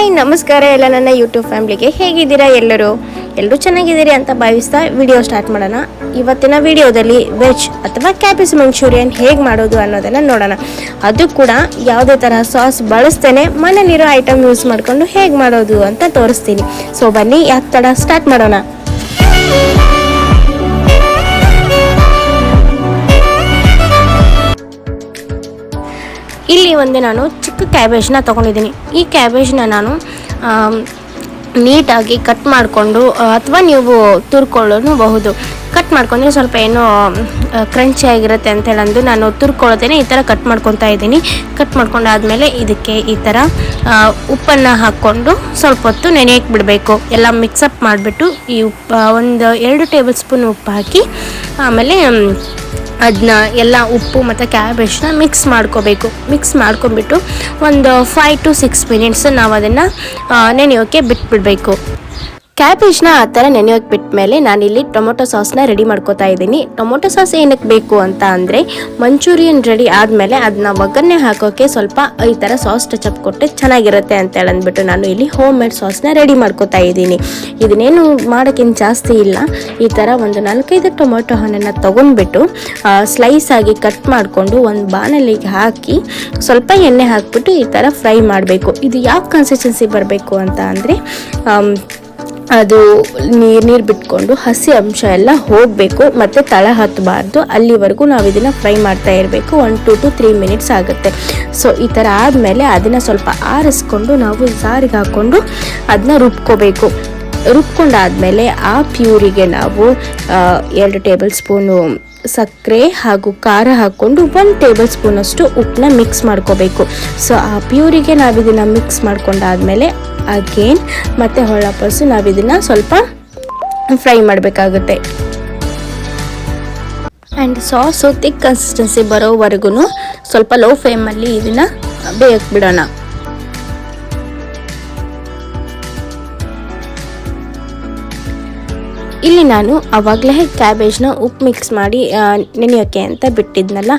Hi ನಮಸ್ಕಾರ ಎಲ್ಲ ನನ್ನ ಯೂಟ್ಯೂಬ್ ಫ್ಯಾಮಿಲಿಗೆ. ಹೇಗಿದ್ದೀರಾ ಎಲ್ಲರೂ ಚೆನ್ನಾಗಿದ್ದೀರಿ ಅಂತ ಭಾವಿಸ್ತಾ ವಿಡಿಯೋ ಸ್ಟಾರ್ಟ್ ಮಾಡೋಣ. ಇವತ್ತಿನ ವಿಡಿಯೋದಲ್ಲಿ ವೆಜ್ ಅಥವಾ ಕ್ಯಾಬೇಜ್ ಮಂಚೂರಿಯನ್ ಹೇಗೆ ಮಾಡೋದು ಅನ್ನೋದನ್ನು ನೋಡೋಣ. ಅದು ಕೂಡ ಯಾವುದೇ ಥರ ಸಾಸ್ ಬಳಸ್ತೇನೆ ಮನೇಲಿರೋ ಐಟಮ್ ಯೂಸ್ ಮಾಡಿಕೊಂಡು ಹೇಗೆ ಮಾಡೋದು ಅಂತ ತೋರಿಸ್ತೀನಿ. ಸೊ ಬನ್ನಿ, ಯಾಕೆ ತಡ, ಸ್ಟಾರ್ಟ್ ಮಾಡೋಣ. ಇಲ್ಲಿ ಒಂದು ನಾನು ಚಿಕ್ಕ ಕ್ಯಾಬೇಜ್ನ ತೊಗೊಂಡಿದ್ದೀನಿ. ಈ ಕ್ಯಾಬೇಜ್ನ ನಾನು ನೀಟಾಗಿ ಕಟ್ ಮಾಡಿಕೊಂಡು ಅಥವಾ ನೀವು ತುರ್ಕೊಳ್ಳಬಹುದು. ಕಟ್ ಮಾಡ್ಕೊಂಡ್ರೆ ಸ್ವಲ್ಪ ಏನೋ ಕ್ರಂಚಿ ಆಗಿರುತ್ತೆ ಅಂತೇಳಂದು ನಾನು ತುರ್ಕೊಳ್ಳೋದೇನೆ ಈ ಥರ ಕಟ್ ಮಾಡ್ಕೊತಾ ಇದ್ದೀನಿ. ಕಟ್ ಮಾಡ್ಕೊಂಡಾದ್ಮೇಲೆ ಇದಕ್ಕೆ ಈ ಥರ ಉಪ್ಪನ್ನು ಹಾಕ್ಕೊಂಡು ಸ್ವಲ್ಪ ಹೊತ್ತು ನೆನೆಯಕ್ಕೆ ಬಿಡಬೇಕು. ಎಲ್ಲ ಮಿಕ್ಸಪ್ ಮಾಡಿಬಿಟ್ಟು ಈ ಒಂದು 2 ಟೇಬಲ್ ಸ್ಪೂನ್ ಉಪ್ಪು ಹಾಕಿ ಆಮೇಲೆ ಅದನ್ನ ಎಲ್ಲ ಉಪ್ಪು ಮತ್ತು ಕ್ಯಾಬೇಜ್ನ ಮಿಕ್ಸ್ ಮಾಡ್ಕೊಂಬಿಟ್ಟು ಒಂದು 5 to 6 ಮಿನಿಟ್ಸ್ ನಾವು ಅದನ್ನು ನೆನೆಯೋಕ್ಕೆ ಬಿಟ್ಬಿಡಬೇಕು. ಕ್ಯಾಬೇಜ್ನ ಆ ಥರ ನೆನೆಯೋಕ್ಕೆ ಬಿಟ್ಟ ಮೇಲೆ ನಾನಿಲ್ಲಿ ಟೊಮೊಟೊ ಸಾಸ್ನ ರೆಡಿ ಮಾಡ್ಕೋತಾ ಇದ್ದೀನಿ. ಟೊಮೊಟೊ ಸಾಸ್ ಏನಕ್ಕೆ ಬೇಕು ಅಂತ ಅಂದರೆ ಮಂಚೂರಿಯನ್ ರೆಡಿ ಆದಮೇಲೆ ಅದನ್ನ ಒಗ್ಗರಣೆ ಹಾಕೋಕ್ಕೆ ಸ್ವಲ್ಪ ಈ ಥರ ಸಾಸ್ ಟಚಪ್ ಕೊಟ್ಟರೆ ಚೆನ್ನಾಗಿರುತ್ತೆ ಅಂತೇಳಿ ಅಂದ್ಬಿಟ್ಟು ನಾನು ಇಲ್ಲಿ ಹೋಮ್ ಮೇಡ್ ಸಾಸ್ನ ರೆಡಿ ಮಾಡ್ಕೋತಾ ಇದ್ದೀನಿ. ಇದನ್ನೇನು ಮಾಡೋಕ್ಕೇನು ಜಾಸ್ತಿ ಇಲ್ಲ. ಈ ಥರ ಒಂದು 4-5 ಟೊಮೊಟೊ ಹಣ್ಣನ್ನು ತೊಗೊಂಡ್ಬಿಟ್ಟು ಸ್ಲೈಸ್ ಆಗಿ ಕಟ್ ಮಾಡಿಕೊಂಡು ಒಂದು ಬಾಣಲಿಗೆ ಹಾಕಿ ಸ್ವಲ್ಪ ಎಣ್ಣೆ ಹಾಕಿಬಿಟ್ಟು ಈ ಥರ ಫ್ರೈ ಮಾಡಬೇಕು. ಇದು ಯಾವ ಕನ್ಸಿಸ್ಟೆನ್ಸಿ ಬರಬೇಕು ಅಂತ ಅಂದರೆ ಅದು ನೀರು ಬಿಟ್ಕೊಂಡು ಹಸಿ ಅಂಶ ಎಲ್ಲ ಹೋಗಬೇಕು ಮತ್ತು ತಳ ಹತ್ತಬಾರ್ದು. ಅಲ್ಲಿವರೆಗೂ ನಾವು ಇದನ್ನು ಫ್ರೈ ಮಾಡ್ತಾ ಇರಬೇಕು. 1 to 3 ಮಿನಿಟ್ಸ್ ಆಗುತ್ತೆ. ಸೊ ಈ ಥರ ಆದಮೇಲೆ ಅದನ್ನು ಸ್ವಲ್ಪ ಆರಿಸ್ಕೊಂಡು ನಾವು ಸಾರಿಗೆ ಹಾಕ್ಕೊಂಡು ಅದನ್ನ ರುಬ್ಕೊಂಡಾದಮೇಲೆ ಆ ಪ್ಯೂರಿಗೆ ನಾವು 2 ಟೇಬಲ್ ಸ್ಪೂನು ಸಕ್ಕರೆ ಹಾಗೂ ಖಾರ ಹಾಕ್ಕೊಂಡು 1 ಟೇಬಲ್ ಸ್ಪೂನಷ್ಟು ಉಪ್ಪನ್ನ ಮಿಕ್ಸ್ ಮಾಡ್ಕೋಬೇಕು. ಸೊ ಆ ಪ್ಯೂರಿಗೆ ನಾವಿದನ್ನು ಮಿಕ್ಸ್ ಮಾಡ್ಕೊಂಡಾದ್ಮೇಲೆ ಅಗೇನ್ ಮತ್ತು ಹೊಳಪಸು ನಾವಿದನ್ನು ಸ್ವಲ್ಪ ಫ್ರೈ ಮಾಡಬೇಕಾಗುತ್ತೆ. ಆ್ಯಂಡ್ ಸಾಸು ತಿಕ್ ಕನ್ಸಿಸ್ಟೆನ್ಸಿ ಬರೋವರೆಗೂ ಸ್ವಲ್ಪ ಲೋ ಫ್ಲೇಮಲ್ಲಿ ಇದನ್ನು ಬೇಯಕ್ಕೆ ಬಿಡೋಣ. ಇಲ್ಲಿ ನಾನು ಆವಾಗಲೇ ಕ್ಯಾಬೇಜ್ನ ಉಪ್ಪು ಮಿಕ್ಸ್ ಮಾಡಿ ನೆನೆಯೋಕ್ಕೆ ಅಂತ ಬಿಟ್ಟಿದ್ನಲ್ಲ,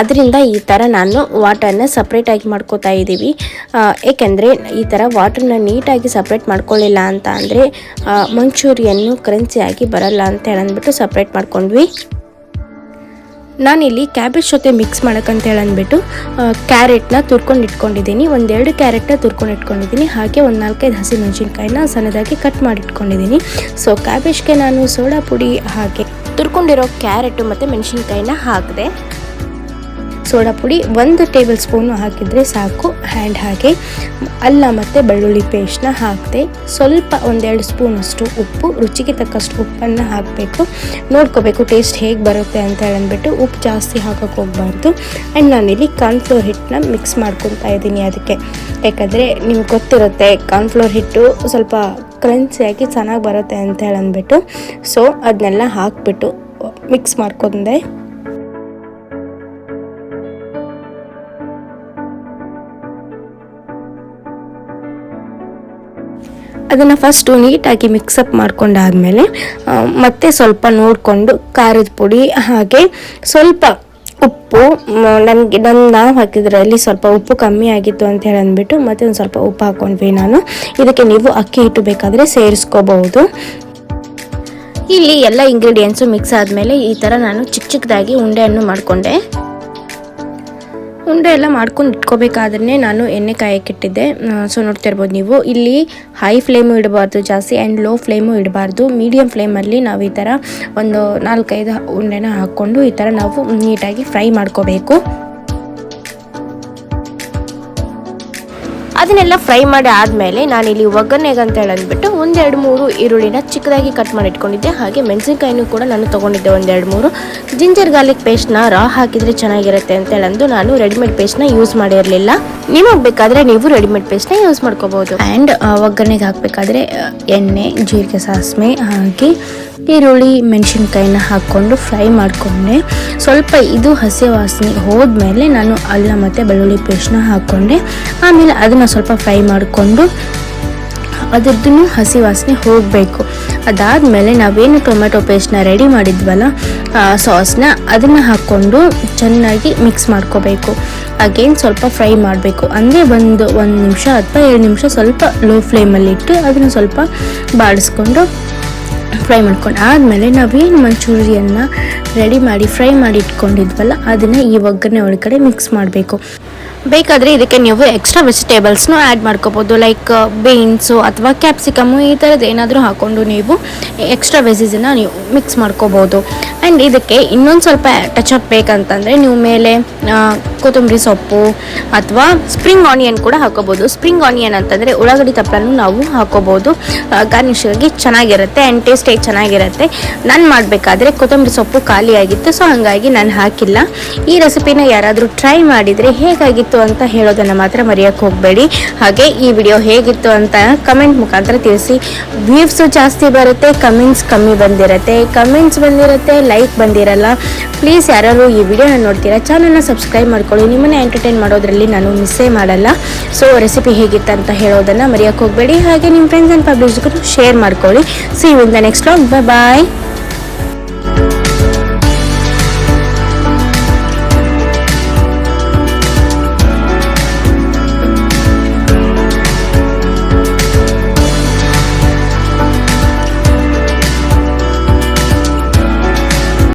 ಅದರಿಂದ ಈ ಥರ ನಾನು ವಾಟರ್ನ ಸಪ್ರೇಟಾಗಿ ಮಾಡ್ಕೋತಾ ಇದ್ದೀವಿ. ಏಕೆಂದರೆ ಈ ಥರ ವಾಟರ್ನ ನೀಟಾಗಿ ಸಪ್ರೇಟ್ ಮಾಡ್ಕೊಳ್ಳಿಲ್ಲ ಅಂತ ಅಂದರೆ ಮಂಚೂರಿಯನ್ನು ಕ್ರಂಚಿಯಾಗಿ ಬರಲ್ಲ ಅಂತ ಹೇಳಂದ್ಬಿಟ್ಟು ಸಪ್ರೇಟ್ ಮಾಡ್ಕೊಂಡ್ವಿ. ನಾನಿಲ್ಲಿ ಕ್ಯಾಬೇಜ್ ಜೊತೆ ಮಿಕ್ಸ್ ಮಾಡೋಕ್ಕಂತ ಹೇಳಂದ್ಬಿಟ್ಟು ಕ್ಯಾರೆಟ್ನ ತುರ್ಕೊಂಡು ಇಟ್ಕೊಂಡಿದ್ದೀನಿ. 1-2 ಕ್ಯಾರೆಟ್ನ ತುರ್ಕೊಂಡು ಇಟ್ಕೊಂಡಿದ್ದೀನಿ. ಹಾಗೆ ಒಂದು 4-5 ಹಸಿಮೆಣಸಿನ್ಕಾಯಿನ ಸಣ್ಣದಾಗಿ ಕಟ್ ಮಾಡಿ ಇಟ್ಕೊಂಡಿದ್ದೀನಿ. ಸೊ ಕ್ಯಾಬೇಜ್ಗೆ ನಾನು ಸೋಡಾ ಪುಡಿ ಹಾಗೆ ತುರ್ಕೊಂಡಿರೋ ಕ್ಯಾರೆಟು ಮತ್ತು ಮೆಣಸಿನ್ಕಾಯಿನ ಹಾಕಿದೆ. ಸೋಡಾ ಪುಡಿ 1 ಟೇಬಲ್ ಸ್ಪೂನು ಹಾಕಿದರೆ ಸಾಕು. ಆ್ಯಂಡ್ ಹಾಗೆ ಅಲ್ಲ ಮತ್ತು ಬೆಳ್ಳುಳ್ಳಿ ಪೇಸ್ಟ್ನ ಹಾಕಿದೆ. ಸ್ವಲ್ಪ 1-2 ಸ್ಪೂನಷ್ಟು ಉಪ್ಪು, ರುಚಿಗೆ ತಕ್ಕಷ್ಟು ಉಪ್ಪನ್ನು ಹಾಕಬೇಕು. ನೋಡ್ಕೋಬೇಕು ಟೇಸ್ಟ್ ಹೇಗೆ ಬರುತ್ತೆ ಅಂತ ಹೇಳಂದ್ಬಿಟ್ಟು. ಉಪ್ಪು ಜಾಸ್ತಿ ಹಾಕೋಕ್ಕೆ ಹೋಗಬಾರ್ದು. ಆ್ಯಂಡ್ ನಾನಿಲ್ಲಿ ಕಾರ್ನ್ಫ್ಲೋರ್ ಹಿಟ್ಟನ್ನ ಮಿಕ್ಸ್ ಮಾಡ್ಕೊತಾ ಇದ್ದೀನಿ ಅದಕ್ಕೆ. ಯಾಕಂದರೆ ನಿಮ್ಗೆ ಗೊತ್ತಿರುತ್ತೆ ಕಾರ್ನ್ಫ್ಲೋರ್ ಹಿಟ್ಟು ಸ್ವಲ್ಪ ಕ್ರಂಚಿಯಾಗಿ ಚೆನ್ನಾಗಿ ಬರುತ್ತೆ ಅಂತ ಹೇಳಂದ್ಬಿಟ್ಟು. ಸೊ ಅದನ್ನೆಲ್ಲ ಹಾಕಿಬಿಟ್ಟು ಮಿಕ್ಸ್ ಮಾಡ್ಕೊಂಡೆ. ಅದನ್ನು ಫಸ್ಟು ನೀಟಾಗಿ ಮಿಕ್ಸಪ್ ಮಾಡ್ಕೊಂಡಾದ್ಮೇಲೆ ಮತ್ತೆ ಸ್ವಲ್ಪ ನೋಡಿಕೊಂಡು ಖಾರದ ಪುಡಿ ಹಾಗೆ ಸ್ವಲ್ಪ ಉಪ್ಪು, ನಾವು ಹಾಕಿದ್ರಲ್ಲಿ ಸ್ವಲ್ಪ ಉಪ್ಪು ಕಮ್ಮಿ ಆಗಿತ್ತು ಅಂತ ಹೇಳಂದ್ಬಿಟ್ಟು ಮತ್ತೆ ಒಂದು ಸ್ವಲ್ಪ ಉಪ್ಪು ಹಾಕ್ಕೊಂಡ್ವಿ ನಾನು. ಇದಕ್ಕೆ ನೀವು ಅಕ್ಕಿ ಹಿಟ್ಟು ಬೇಕಾದರೆ ಸೇರಿಸ್ಕೋಬಹುದು. ಇಲ್ಲಿ ಎಲ್ಲ ಇಂಗ್ರೀಡಿಯೆಂಟ್ಸು ಮಿಕ್ಸ್ ಆದಮೇಲೆ ಈ ಥರ ನಾನು ಚಿಕ್ಕದಾಗಿ ಉಂಡೆಯನ್ನು ಮಾಡಿಕೊಂಡೆ. ಉಂಡೆ ಎಲ್ಲ ಮಾಡ್ಕೊಂಡು ಇಟ್ಕೋಬೇಕಾದ್ರೆ ನಾನು ಎಣ್ಣೆ ಕಾಯಕ್ಕಿಟ್ಟಿದ್ದೆ. ಸೊ ನೋಡ್ತಾ ಇರ್ಬೋದು ನೀವು. ಇಲ್ಲಿ ಹೈ ಫ್ಲೇಮು ಇಡಬಾರ್ದು ಜಾಸ್ತಿ, ಆ್ಯಂಡ್ ಲೋ ಫ್ಲೇಮು ಇಡಬಾರ್ದು. ಮೀಡಿಯಮ್ ಫ್ಲೇಮಲ್ಲಿ ನಾವು ಈ ಥರ ಒಂದು 4-5 ಉಂಡೆನ ಹಾಕ್ಕೊಂಡು ಈ ಥರ ನಾವು ನೀಟಾಗಿ ಫ್ರೈ ಮಾಡ್ಕೋಬೇಕು. ಅದನ್ನೆಲ್ಲ ಫ್ರೈ ಮಾಡಿ ಆದಮೇಲೆ ನಾನಿಲ್ಲಿ ಒಗ್ಗರಣೆಗೆ ಅಂತ ಹೇಳಂದ್ಬಿಟ್ಟು 1-2-3 ಈರುಳ್ಳಿನ ಚಿಕ್ಕದಾಗಿ ಕಟ್ ಮಾಡಿ ಇಟ್ಕೊಂಡಿದ್ದೆ. ಹಾಗೆ ಮೆಣಸಿನ್ಕಾಯಿನೂ ಕೂಡ ನಾನು ತೊಗೊಂಡಿದ್ದೆ 1-2-3. ಜಿಂಜರ್ ಗಾರ್ಲಿಕ್ ಪೇಸ್ಟ್ನ ರಾ ಹಾಕಿದರೆ ಚೆನ್ನಾಗಿರುತ್ತೆ ಅಂತ ಹೇಳಂದು ನಾನು ರೆಡಿಮೇಡ್ ಪೇಸ್ಟ್ನ ಯೂಸ್ ಮಾಡಿರಲಿಲ್ಲ. ನಿಮಗೆ ಬೇಕಾದರೆ ನೀವು ರೆಡಿಮೇಡ್ ಪೇಸ್ಟ್ನ ಯೂಸ್ ಮಾಡ್ಕೋಬೋದು. ಆ್ಯಂಡ್ ಒಗ್ಗರಣೆಗೆ ಹಾಕಬೇಕಾದ್ರೆ ಎಣ್ಣೆ, ಜೀರಿಗೆ, ಸಾಸಿವೆ ಹಾಕಿ ಈರುಳ್ಳಿ, ಮೆಣಸಿನ್ಕಾಯಿನ ಹಾಕ್ಕೊಂಡು ಫ್ರೈ ಮಾಡಿಕೊಂಡೆ. ಸ್ವಲ್ಪ ಇದು ಹಸಿ ವಾಸನೆ ಹೋದ್ಮೇಲೆ ನಾನು ಅಲ್ಲ ಮತ್ತು ಬೆಳ್ಳುಳ್ಳಿ ಪೇಸ್ಟ್ನ ಹಾಕ್ಕೊಂಡೆ. ಆಮೇಲೆ ಅದನ್ನು ಸ್ವಲ್ಪ ಫ್ರೈ ಮಾಡಿಕೊಂಡು ಅದರದ್ದು ಹಸಿ ವಾಸನೆ ಹೋಗಬೇಕು. ಅದಾದಮೇಲೆ ನಾವೇನು ಟೊಮೆಟೊ ಪೇಸ್ಟ್ನ ರೆಡಿ ಮಾಡಿದ್ವಲ್ಲ ಸಾಸ್ನ ಅದನ್ನು ಹಾಕ್ಕೊಂಡು ಚೆನ್ನಾಗಿ ಮಿಕ್ಸ್ ಮಾಡ್ಕೋಬೇಕು. ಅಗೇನ್ ಸ್ವಲ್ಪ ಫ್ರೈ ಮಾಡಬೇಕು, ಅಂದರೆ ಒಂದು ನಿಮಿಷ ಅಥವಾ 2 ನಿಮಿಷ ಸ್ವಲ್ಪ ಲೋ ಫ್ಲೇಮಲ್ಲಿಟ್ಟು ಅದನ್ನು ಸ್ವಲ್ಪ ಬಾಡಿಸ್ಕೊಂಡು ಫ್ರೈ ಮಾಡ್ಕೊಂಡು ಆದಮೇಲೆ ನಾವೇನು ಮಂಚೂರಿಯನ್ನ ರೆಡಿ ಮಾಡಿ ಫ್ರೈ ಮಾಡಿ ಇಟ್ಕೊಂಡಿದ್ವಲ್ಲ ಅದನ್ನು ಈ ಒಗ್ಗರಣೆ ಒಳಗಡೆ ಮಿಕ್ಸ್ ಮಾಡಬೇಕು. ಬೇಕಾದರೆ ಇದಕ್ಕೆ ನೀವು ಎಕ್ಸ್ಟ್ರಾ ವೆಜಿಟೇಬಲ್ಸ್ನು ಆ್ಯಡ್ ಮಾಡ್ಕೋಬೋದು, ಲೈಕ್ ಬೀನ್ಸು ಅಥವಾ ಕ್ಯಾಪ್ಸಿಕಮ್ಮು ಈ ಥರದ್ದು ಏನಾದರೂ ಹಾಕ್ಕೊಂಡು ನೀವು ಎಕ್ಸ್ಟ್ರಾ ವೆಜಿಸನ್ನು ನೀವು ಮಿಕ್ಸ್ ಮಾಡ್ಕೋಬೋದು. ಆ್ಯಂಡ್ ಇದಕ್ಕೆ ಇನ್ನೊಂದು ಸ್ವಲ್ಪ ಟಚಪ್ ಬೇಕಂತಂದರೆ ನೀವು ಮೇಲೆ ಕೊತ್ತಂಬರಿ ಸೊಪ್ಪು ಅಥವಾ ಸ್ಪ್ರಿಂಗ್ ಆನಿಯನ್ ಕೂಡ ಹಾಕೋಬೋದು. ಸ್ಪ್ರಿಂಗ್ ಆನಿಯನ್ ಅಂತಂದರೆ ಉಳ್ಳಾಗಡ್ಡಿ ತಪ್ಪಲನ್ನು ನಾವು ಹಾಕೋಬೋದು, ಗಾರ್ನಿಷಿಗಾಗಿ ಚೆನ್ನಾಗಿರುತ್ತೆ ಆ್ಯಂಡ್ ಟೇಸ್ಟಿಗೆ ಚೆನ್ನಾಗಿರುತ್ತೆ. ನಾನು ಮಾಡಬೇಕಾದ್ರೆ ಕೊತ್ತಂಬರಿ ಸೊಪ್ಪು ಖಾಲಿಯಾಗಿತ್ತು, ಸೊ ಹಾಗಾಗಿ ನಾನು ಹಾಕಿಲ್ಲ. ಈ ರೆಸಿಪಿನ ಯಾರಾದರೂ ಟ್ರೈ ಮಾಡಿದರೆ ಹೇಗಾಗಿತ್ತು ಅಂತ ಹೇಳೋದನ್ನು ಮಾತ್ರ ಮರೆಯೋಕ್ಕೆ ಹೋಗಬೇಡಿ. ಹಾಗೆ ಈ ವಿಡಿಯೋ ಹೇಗಿತ್ತು ಅಂತ ಕಮೆಂಟ್ ಮುಖಾಂತರ ತಿಳಿಸಿ. ವ್ಯೂವ್ಸು ಜಾಸ್ತಿ ಬರುತ್ತೆ, ಕಮೆಂಟ್ಸ್ ಕಮ್ಮಿ ಬಂದಿರುತ್ತೆ, ಲೈಕ್ ಬಂದಿರಲ್ಲ. ಪ್ಲೀಸ್ ಯಾರು ಈ ವಿಡಿಯೋನ ನೋಡ್ತೀರಾ ಚಾನಲ್ನ ಸಬ್ಸ್ಕ್ರೈಬ್ ಮಾಡ್ಕೊಳ್ಳಿ, ನಿಮ್ಮನ್ನೇ ಎಂಟರ್ಟೈನ್ ಮಾಡೋದ್ರಲ್ಲಿ ನಾನು ಮಿಸ್ಸೇ ಮಾಡಲ್ಲ. ಸೊ ರೆಸಿಪಿ ಹೇಗಿತ್ತು ಅಂತ ಹೇಳೋದನ್ನು ಮರೆಯೋಕ್ಕೆ ಹೋಗಬೇಡಿ. ಹಾಗೆ ನಿಮ್ಮ ಫ್ರೆಂಡ್ಸ್ ಆ್ಯಂಡ್ ಪಬ್ಲಿಕ್ಸ್ಗೂ ಶೇರ್ ಮಾಡ್ಕೊಳ್ಳಿ. See you in the next vlog. Bye.